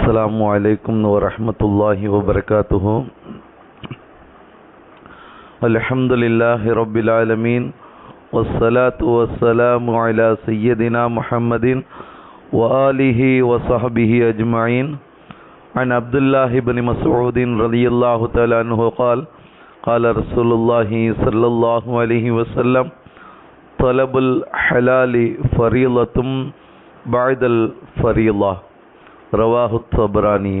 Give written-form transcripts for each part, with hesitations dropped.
السلام عليكم ورحمة الله وبركاته. الحمد لله رب العالمين والصلاة والسلام على سيدنا محمد وآله وصحبه أجمعين. عن عبد الله بن مسعود رضي الله تعالى عنه قال قال رسول الله صلى الله عليه وسلم طلب الحلال فريضة بعد الفريضة. ரவாஹு தபரானி.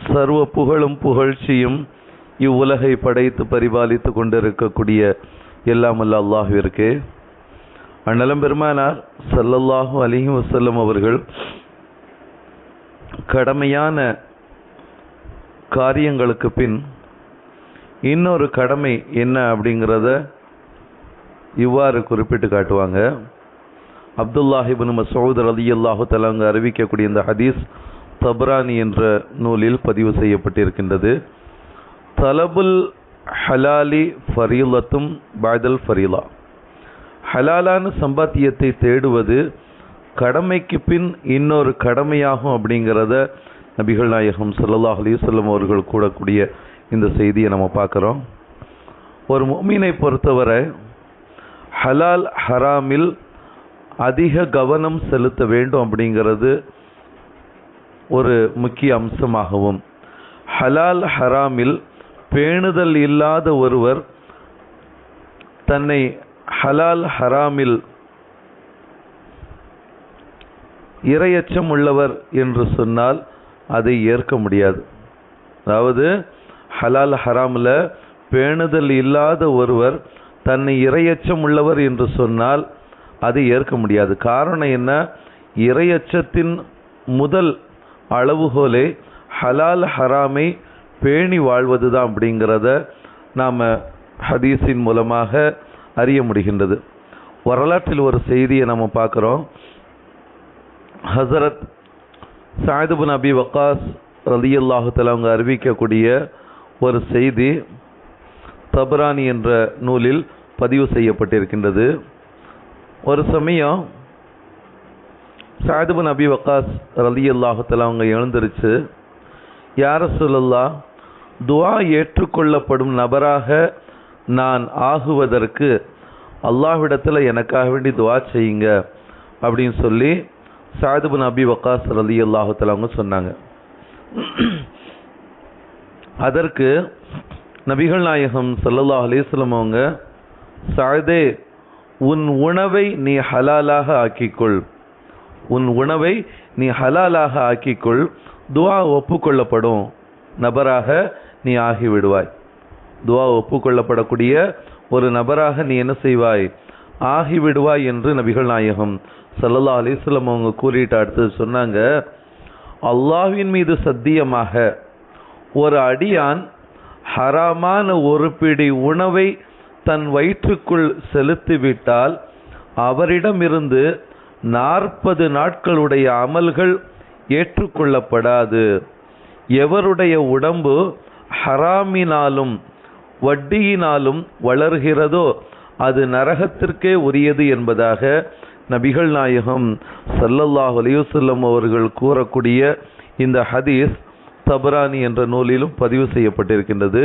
சர்வ புகழும் புகழ்ச்சியும் இவ்வுலகை படைத்து பரிபாலித்து கொண்டிருக்கக்கூடிய எல்லாமல்ல அல்லாஹ்விற்கு. அண்ணலம் பெருமானார் ஸல்லல்லாஹு அலைஹி வஸல்லம் அவர்கள் கடமையான காரியங்களுக்கு பின் இன்னொரு கடமை என்ன அப்படிங்கிறத இவ்வாறு குறிப்பிட்டு காட்டுவாங்க. அப்துல்லாஹ் இப்னு மஸ்ஊத் ரலியல்லாஹு தஆலா அறிவிக்கக்கூடிய இந்த ஹதீஸ் தபரானி என்ற நூலில் பதிவு செய்யப்பட்டிருக்கின்றது. தலபுல் ஹலாலி ஃபரீலத்தும் பஅதல் ஃபரீலா. ஹலாலான சம்பாத்தியத்தை தேடுவது கடமைக்கு பின் இன்னொரு கடமையாகும் அப்படிங்கிறத நபிகள் நாயகம் ஸல்லல்லாஹு அலைஹி வஸல்லம் அவர்கள் கூறக்கூடிய இந்த செய்தியை நம்ம பார்க்குறோம். ஒரு முஃமினை பொறுத்தவரை ஹலால் ஹராமில் அதிக கவனம் செலுத்த வேண்டும் அப்படிங்கிறது ஒரு முக்கிய அம்சமாகவும், ஹலால் ஹராமில் பேணுதல் இல்லாத ஒருவர் தன்னை ஹலால் ஹராமில் இரையச்சம் உள்ளவர் என்று சொன்னால் அதை ஏற்க முடியாது. அதாவது ஹலால் ஹராமில் பேணுதல் இல்லாத ஒருவர் தன்னை இரையச்சம் உள்ளவர் என்று சொன்னால் அதை ஏற்க முடியாது. காரணம் என்ன? இறையச்சத்தின் முதல் அளவுகோலே ஹலால் ஹராமை பேணி வாழ்வது தான் அப்படிங்கிறத நாம் ஹதீஸின் மூலமாக அறிய முடிகின்றது. வரலாற்றில் ஒரு செய்தியை நம்ம பார்க்குறோம். ஹஸரத் சஅத் இப்னு அபி வக்காஸ் ரலியல்லாஹு தஆலா அவங்க அறிவிக்கக்கூடிய ஒரு செய்தி தபரானி என்ற நூலில் பதிவு செய்யப்பட்டிருக்கின்றது. ஒரு சமயம் சஅத் இப்னு அபி வக்காஸ் ரலியல்லாஹு தஆலா அவங்க எழுந்திருச்சு, யா ரசூலல்லாஹ், துஆ ஏற்றுக்கொள்ளப்படும் நபராக நான் ஆகுவதற்கு அல்லாஹ்விடத்தில் எனக்காக வேண்டி துஆ செய்யுங்க அப்படின்னு சொல்லி சஅத் இப்னு அபி வக்காஸ் ரலியல்லாஹு தஆலா அவங்க சொன்னாங்க. அதற்கு நபிகள் நாயகம் ஸல்லல்லாஹு அலைஹி வஸல்லம் அவங்க, சஅதே, உன் உணவை நீ ஹலாலாக ஆக்கிக்கொள், உன் உணவை நீ ஹலாலாக ஆக்கிக்கொள், துஆ ஒப்புக்கொள்ளப்படும் நபராக நீ ஆகிவிடுவாய். துஆ ஒப்புக்கொள்ளப்படக்கூடிய ஒரு நபராக நீ என்ன செய்வாய்? ஆகிவிடுவாய் என்று நபிகள் நாயகம் ஸல்லல்லாஹு அலைஹி வஸல்லம் அவங்க கூறிட்டு அடுத்து சொன்னாங்க, அல்லாஹ்வின் மீது சத்தியமாக ஒரு அடியான் ஹராமான ஒரு பிடி உணவை தன் வயிற்றுக்குள் செலுத்திவிட்டால் அவரிடமிருந்து 40 நாட்களுடைய அமல்கள் ஏற்றுக்கொள்ளப்படாது. எவருடைய உடம்பு ஹராமினாலும் வட்டியினாலும் வளர்கிறதோ அது நரகத்திற்கே உரியது என்பதாக நபிகள் நாயகம் ஸல்லல்லாஹு அலைஹி வஸல்லம் அவர்கள் கூறக்கூடிய இந்த ஹதீஸ் தபரானி என்ற நூலிலும் பதிவு செய்யப்பட்டிருக்கின்றது.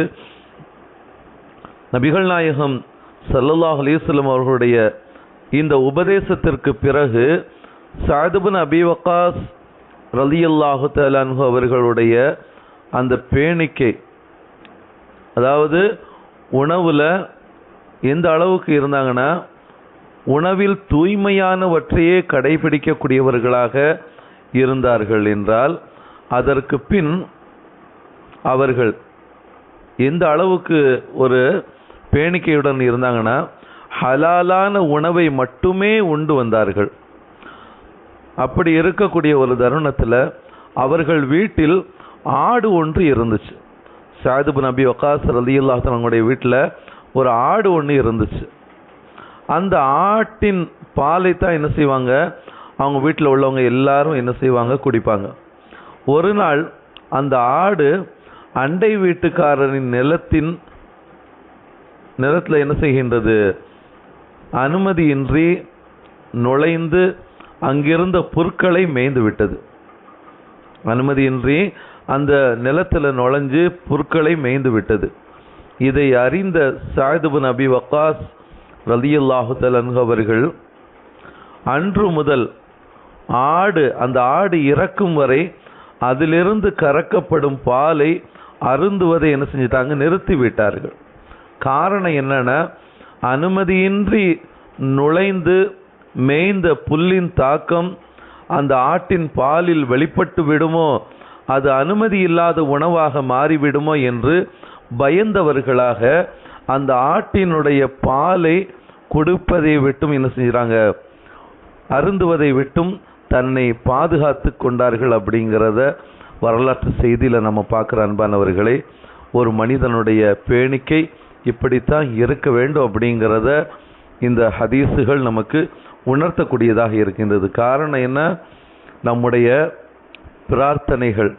நபிகள் நாயகம் ஸல்லல்லாஹு அலைஹி வஸல்லம் அவர்களுடைய இந்த உபதேசத்திற்கு பிறகு சஅத் இப்னு அபி வக்காஸ் ரலியல்லாஹு தஆலா அன்ஹு அவர்களுடைய அந்த பேணிக்கை, அதாவது உணவுல எந்த அளவுக்கு இருந்தாங்கன்னா, உணவில் தூய்மையானவற்றையே கடைபிடிக்கக்கூடியவர்களாக இருந்தார்கள் என்றால், அதற்கு பின் அவர்கள் எந்த அளவுக்கு ஒரு பேணிக்கையுடன் இருந்தாங்கன்னா, ஹலாலான உணவை மட்டுமே உண்டு வந்தார்கள். அப்படி இருக்கக்கூடிய ஒரு தருணத்தில் அவர்கள் வீட்டில் ஆடு ஒன்று இருந்துச்சு. சஅத் இப்னு அபி வக்காஸ் ரலியல்லாஹு தஆலா அவங்களுடைய வீட்டில் ஒரு ஆடு ஒன்று இருந்துச்சு. அந்த ஆட்டின் பாலை தான் என்ன செய்வாங்க, அவங்க வீட்டில் உள்ளவங்க எல்லாரும் என்ன செய்வாங்க, குடிப்பாங்க. ஒரு நாள் அந்த ஆடு அண்டை வீட்டுக்காரரின் நிலத்தில் என்ன செய்கின்றது, அனுமதியின்றி நுழைந்து அங்கிருந்த புற்களை மேய்ந்து விட்டது. அனுமதியின்றி அந்த நிலத்தில் நுழைஞ்சு புற்களை மேய்ந்து விட்டது. இதை அறிந்த சஅத் இப்னு அபி வக்காஸ் ரலியல்லாஹு தஆலா அன்ஹு அவர்கள் அன்று முதல் அந்த ஆடு இறக்கும் வரை அதிலிருந்து கறக்கப்படும் பாலை அருந்துவதை என்ன செஞ்சிட்டாங்க, நிறுத்தி விட்டார்கள். காரணம் என்னன்னா, அனுமதியின்றி நுழைந்து மேய்ந்த புல்லின் தாக்கம் அந்த ஆட்டின் பாலில் வெளிப்பட்டு விடுமோ, அது அனுமதி இல்லாத உணவாக மாறிவிடுமோ என்று பயந்தவர்களாக அந்த ஆட்டினுடைய பாலை கொடுப்பதை விட்டும் என்ன செஞ்சாங்க, அருந்துவதை விட்டும் தன்னை பாதுகாத்து கொண்டார்கள். அப்படிங்கிறத வரலாற்று செய்தியில் நம்ம பார்க்குற அன்பானவர்களே, ஒரு மனிதனுடைய பேணிக்கை இப்படித்தான் இருக்க வேண்டும் அப்படிங்கிறத இந்த ஹதீஸுகள் நமக்கு உணர்த்தக்கூடியதாக இருக்கின்றது. காரணம் என்ன, நம்முடைய பிரார்த்தனைகள்,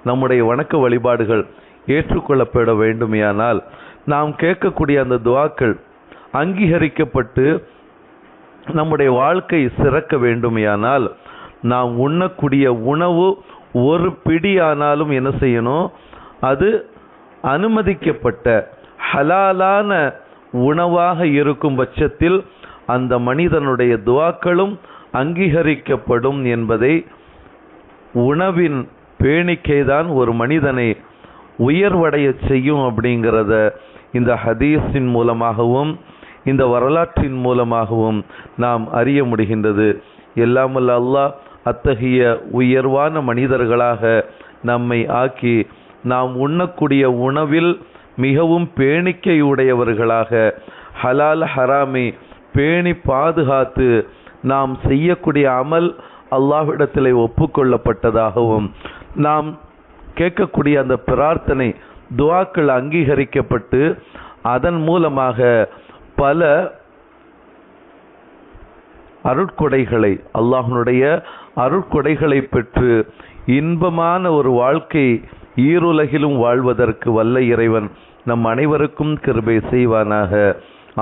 நம்முடைய வணக்க வழிபாடுகள் ஏற்றுக்கொள்ளப்பட வேண்டுமையானால் நாம் கேட்கக்கூடிய அந்த துஆக்கள் அங்கீகரிக்கப்பட்டு நம்முடைய வாழ்க்கை சிறக்க வேண்டுமையானால் நாம் உண்ணக்கூடிய உணவு ஒரு பிடி ஆனாலும் என்ன செய்யணும், அது அனுமதிக்கப்பட்ட ஹலாலான உணவாக இருக்கும் பட்சத்தில் அந்த மனிதனுடைய துஆக்களும் அங்கீகரிக்கப்படும் என்பதை, உணவின் பேணிக்கைதான் ஒரு மனிதனை உயர்வடைய செய்யும் அப்படிங்கிறத இந்த ஹதீஸின் மூலமாகவும் இந்த வரலாற்றின் மூலமாகவும் நாம் அறிய முடிகின்றது. எல்லாம் வல்ல அல்லாஹ் அத்தகைய உயர்வான மனிதர்களாக நம்மை ஆக்கி நாம் உண்ணக்கூடிய உணவில் மிகவும் பேணிக்கையுடையவர்களாக ஹலால் ஹராமை பேணி பாதுகாத்து நாம் செய்யக்கூடிய அமல் அல்லாஹ்விடத்தில் ஒப்புக்கொள்ளப்பட்டதாகவும் நாம் கேட்கக்கூடிய அந்த பிரார்த்தனை துஆக்கள் அங்கீகரிக்கப்பட்டு அதன் மூலமாக பல அருட்கொடைகளை, அல்லாஹ்வுடைய அருட்கொடைகளை பெற்று இன்பமான ஒரு வாழ்க்கை ஈருலகிலும் வாழ்வதற்கு வல்ல இறைவன் நம் அனைவருக்கும் கிருபை செய்வானாக.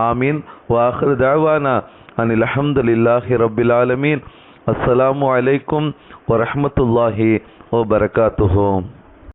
ஆமீன். வாஹிரு தஅவானா அனில் ஹம்துலில்லாஹி ரப்பில் ஆலமீன். அஸ்ஸலாமு அலைக்கும் வரஹ்மத்துல்லாஹி வபரகாத்துஹு.